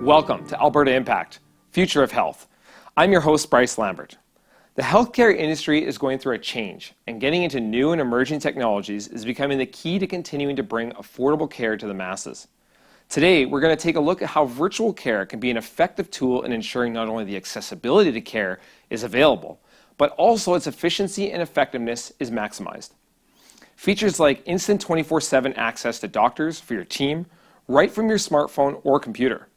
Welcome to Alberta Impact, Future of Health. I'm your host, Bryce Lambert. The healthcare industry is going through a change, and getting into new and emerging technologies is becoming the key to continuing to bring affordable care to the masses. Today, we're going to take a look at how virtual care can be an effective tool in ensuring not only the accessibility to care is available, but also its efficiency and effectiveness is maximized. Features like instant 24/7 access to doctors for your team, right from your smartphone or computer,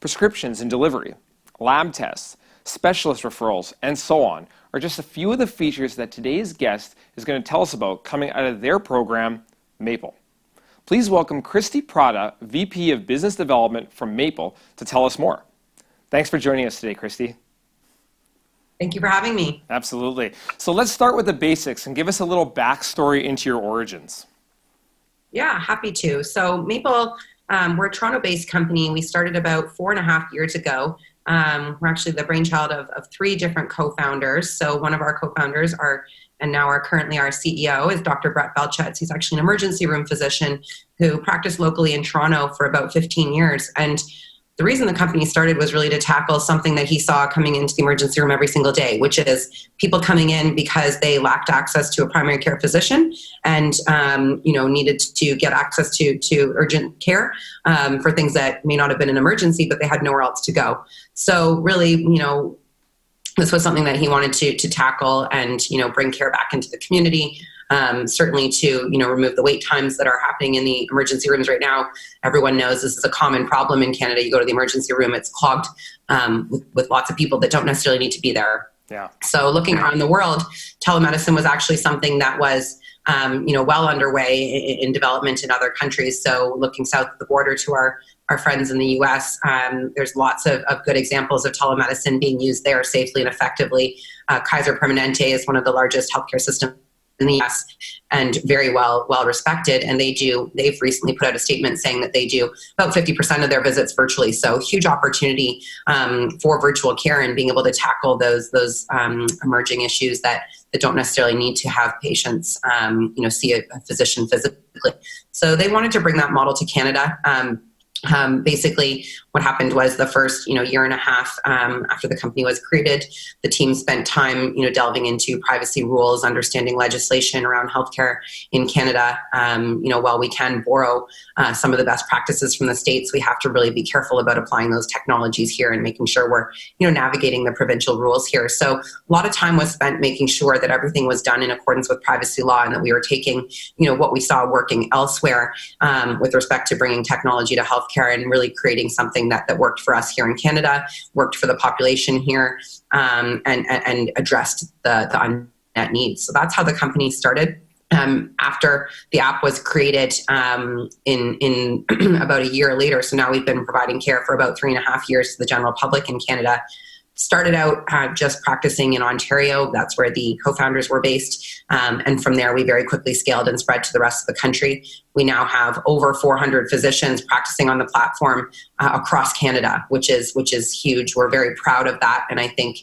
prescriptions and delivery, lab tests, specialist referrals, and so on are just a few of the features that today's guest is going to tell us about coming out of their program, Maple. Please welcome Christy Prada, VP of Business Development from Maple, to tell us more. Thanks for joining us today, Christy. Thank you for having me. Absolutely. So let's start with the basics and give us a little backstory into your origins. Yeah, happy to. So Maple, we're a Toronto-based company. We started about 4.5 years ago. We're actually the brainchild of 3 different co-founders. So one of our co-founders currently our CEO is Dr. Brett Belchetz. He's actually an emergency room physician who practiced locally in Toronto for about 15 years. And the reason the company started was really to tackle something that he saw coming into the emergency room every single day, which is people coming in because they lacked access to a primary care physician and needed to get access to urgent care for things that may not have been an emergency, but they had nowhere else to go. So really, this was something that he wanted to tackle and bring care back into the community. Certainly to remove the wait times that are happening in the emergency rooms right now. Everyone knows this is a common problem in Canada. You go to the emergency room, it's clogged with lots of people that don't necessarily need to be there. Yeah. So looking around the world, telemedicine was actually something that was well underway in development in other countries. So looking south of the border to our friends in the US, there's lots of good examples of telemedicine being used there safely and effectively. Kaiser Permanente is one of the largest healthcare systems in the US and very well respected. And they've recently put out a statement saying that they do about 50% of their visits virtually. So huge opportunity for virtual care and being able to tackle those emerging issues that don't necessarily need to have patients see a physician physically. So they wanted to bring that model to Canada. Basically, what happened was the first, year and a half after the company was created, the team spent time, delving into privacy rules, understanding legislation around healthcare in Canada. While we can borrow some of the best practices from the States, we have to really be careful about applying those technologies here and making sure we're, navigating the provincial rules here. So a lot of time was spent making sure that everything was done in accordance with privacy law and that we were taking, what we saw working elsewhere with respect to bringing technology to healthcare and really creating something that worked for us here in Canada, worked for the population here, and addressed the unmet needs. So that's how the company started. After the app was created in about a year later, so now we've been providing care for about 3.5 years to the general public in Canada. Started out just practicing in Ontario. That's where the co-founders were based. And from there, we very quickly scaled and spread to the rest of the country. We now have over 400 physicians practicing on the platform across Canada, which is huge. We're very proud of that. And I think,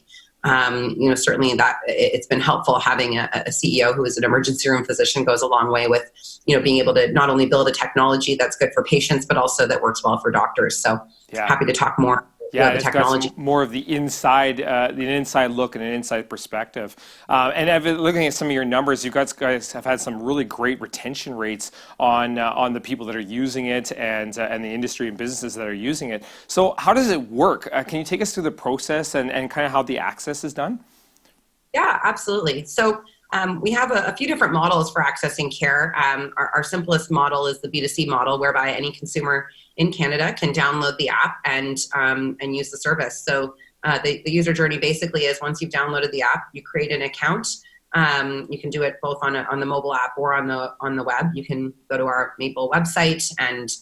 certainly that it's been helpful having a CEO who is an emergency room physician goes a long way with, being able to not only build a technology that's good for patients, but also that works well for doctors. So happy to talk more. Yeah, it's got some more of the inside look and an inside perspective. And I've been looking at some of your numbers. You guys have had some really great retention rates on the people that are using it and the industry and businesses that are using it. So how does it work? Can you take us through the process and kind of how the access is done? Yeah, absolutely. So we have a few different models for accessing care. Our simplest model is the B2C model, whereby any consumer in Canada can download the app and use the service. So the user journey basically is once you've downloaded the app, you create an account. You can do it both on the mobile app or on the web. You can go to our Maple website and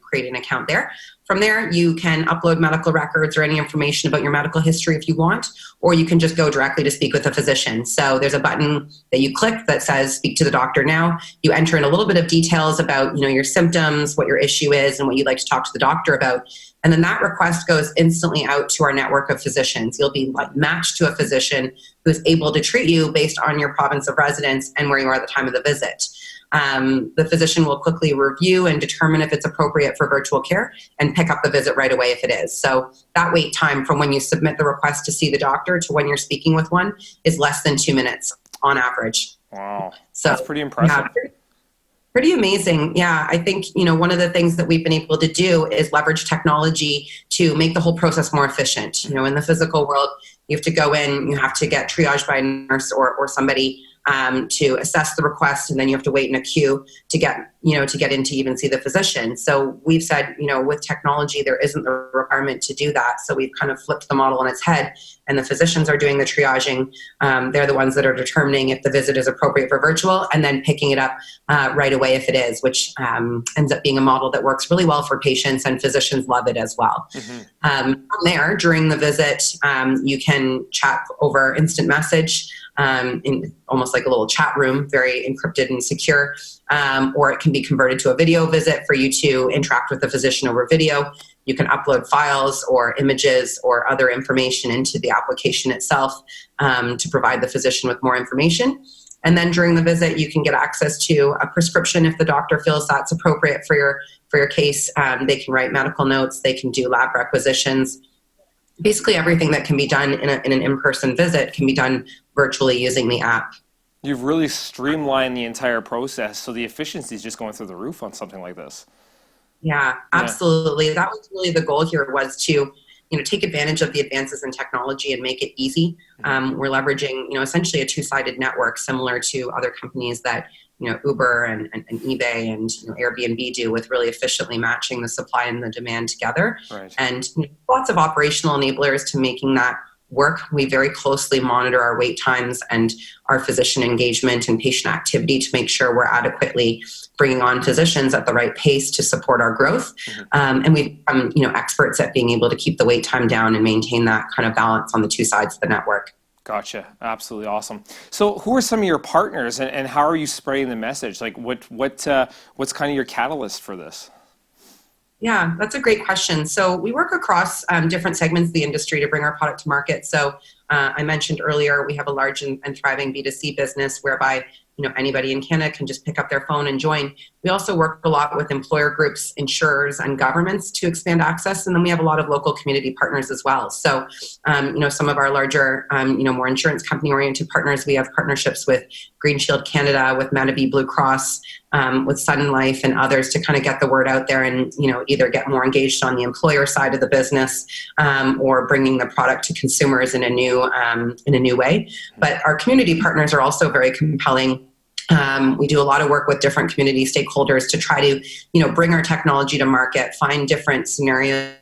create an account there. From there, you can upload medical records or any information about your medical history if you want, or you can just go directly to speak with a physician. So there's a button that you click that says speak to the doctor now. You enter in a little bit of details about your symptoms, what your issue is, and what you'd like to talk to the doctor about. And then that request goes instantly out to our network of physicians. You'll be matched to a physician who's able to treat you based on your province of residence and where you are at the time of the visit. The physician will quickly review and determine if it's appropriate for virtual care and pick up the visit right away if it is. So that wait time from when you submit the request to see the doctor to when you're speaking with one is less than 2 minutes on average. Wow, so that's pretty impressive. Yeah, pretty amazing. Yeah, I think, one of the things that we've been able to do is leverage technology to make the whole process more efficient. In the physical world, you have to go in, you have to get triaged by a nurse or somebody to assess the request, and then you have to wait in a queue to get in to even see the physician. So we've said, with technology, there isn't the requirement to do that. So we've kind of flipped the model on its head, and the physicians are doing the triaging. They're the ones that are determining if the visit is appropriate for virtual, and then picking it up right away if it is, which ends up being a model that works really well for patients, and physicians love it as well. From there, during the visit, you can chat over instant message. In almost like a little chat room, very encrypted and secure, or it can be converted to a video visit for you to interact with the physician over video. You can upload files or images or other information into the application itself to provide the physician with more information. And then during the visit, you can get access to a prescription if the doctor feels that's appropriate for your case. They can write medical notes, they can do lab requisitions. Basically everything that can be done in an in-person visit can be done virtually using the app. You've really streamlined the entire process, so the efficiency is just going through the roof on something like this. Yeah, absolutely. That was really the goal here, was to take advantage of the advances in technology and make it easy. We're leveraging essentially a two-sided network similar to other companies that Uber and eBay and Airbnb do, with really efficiently matching the supply and the demand together. Right. And lots of operational enablers to making that work. We very closely monitor our wait times and our physician engagement and patient activity to make sure we're adequately bringing on physicians at the right pace to support our growth. And we've become experts at being able to keep the wait time down and maintain that kind of balance on the two sides of the network. Gotcha. Absolutely awesome. So who are some of your partners, and how are you spreading the message? Like what's kind of your catalyst for this? Yeah, that's a great question. So we work across different segments of the industry to bring our product to market. So I mentioned earlier, we have a large and thriving B2C business whereby anybody in Canada can just pick up their phone and join. We also work a lot with employer groups, insurers, and governments to expand access. And then we have a lot of local community partners as well. So, some of our larger, more insurance company-oriented partners, we have partnerships with Green Shield Canada, with Manabee Blue Cross, with Sun Life and others to kind of get the word out there and, either get more engaged on the employer side of the business or bringing the product to consumers in a new way. But our community partners are also very compelling. We do a lot of work with different community stakeholders to try to, bring our technology to market, find different scenarios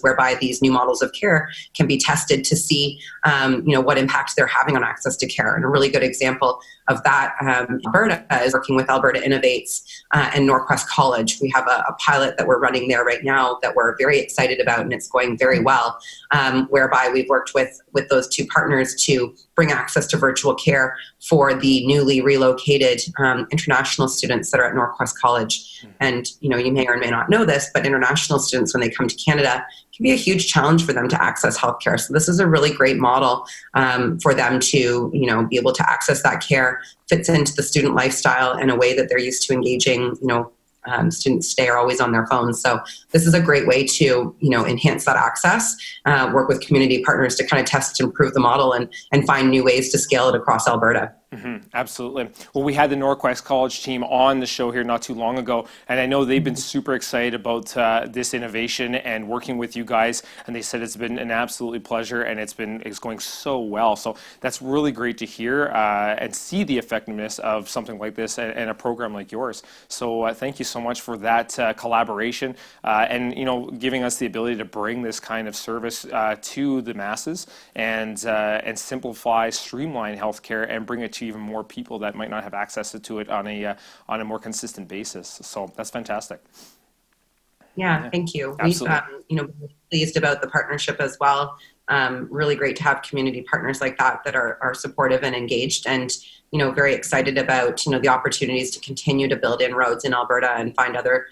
whereby these new models of care can be tested to see, what impact they're having on access to care. And a really good example of that, Alberta is working with Alberta Innovates and Norquest College. We have a pilot that we're running there right now that we're very excited about, and it's going very well, whereby we've worked with those two partners to bring access to virtual care for the newly relocated international students that are at Norquest College. And, you may or may not know this, but international students, when they come to Canada, can be a huge challenge for them to access healthcare. So this is a really great model for them to, be able to access that care, fits into the student lifestyle in a way that they're used to engaging. Students stay are always on their phones. So this is a great way to, enhance that access, work with community partners to kind of test and improve the model and find new ways to scale it across Alberta. Absolutely. Well, we had the Norquest College team on the show here not too long ago, and I know they've been super excited about this innovation and working with you guys, and they said it's been an absolutely pleasure, and it's going so well. So that's really great to hear and see the effectiveness of something like this and a program like yours. So thank you so much for that collaboration and giving us the ability to bring this kind of service to the masses and simplify, streamline healthcare, and bring it to even more people that might not have access to it on a more consistent basis. So that's fantastic. Yeah, thank you. Absolutely. We've been pleased about the partnership as well. really great to have community partners like that are supportive and engaged, and very excited about the opportunities to continue to build inroads in Alberta and find other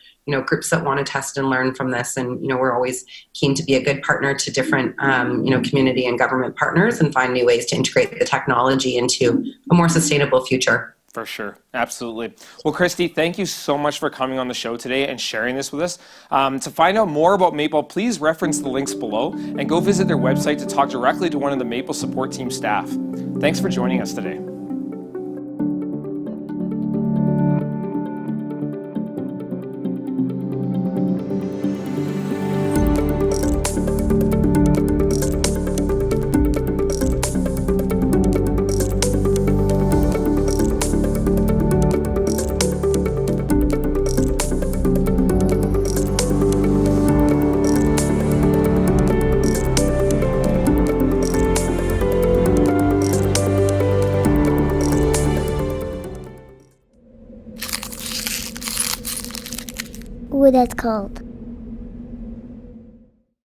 groups that want to test and learn from this. And we're always keen to be a good partner to different community and government partners and find new ways to integrate the technology into a more sustainable future. For sure. Absolutely. Well, Christy, thank you so much for coming on the show today and sharing this with us. To find out more about Maple, please reference the links below and go visit their website to talk directly to one of the Maple support team staff. Thanks for joining us today. What that's called.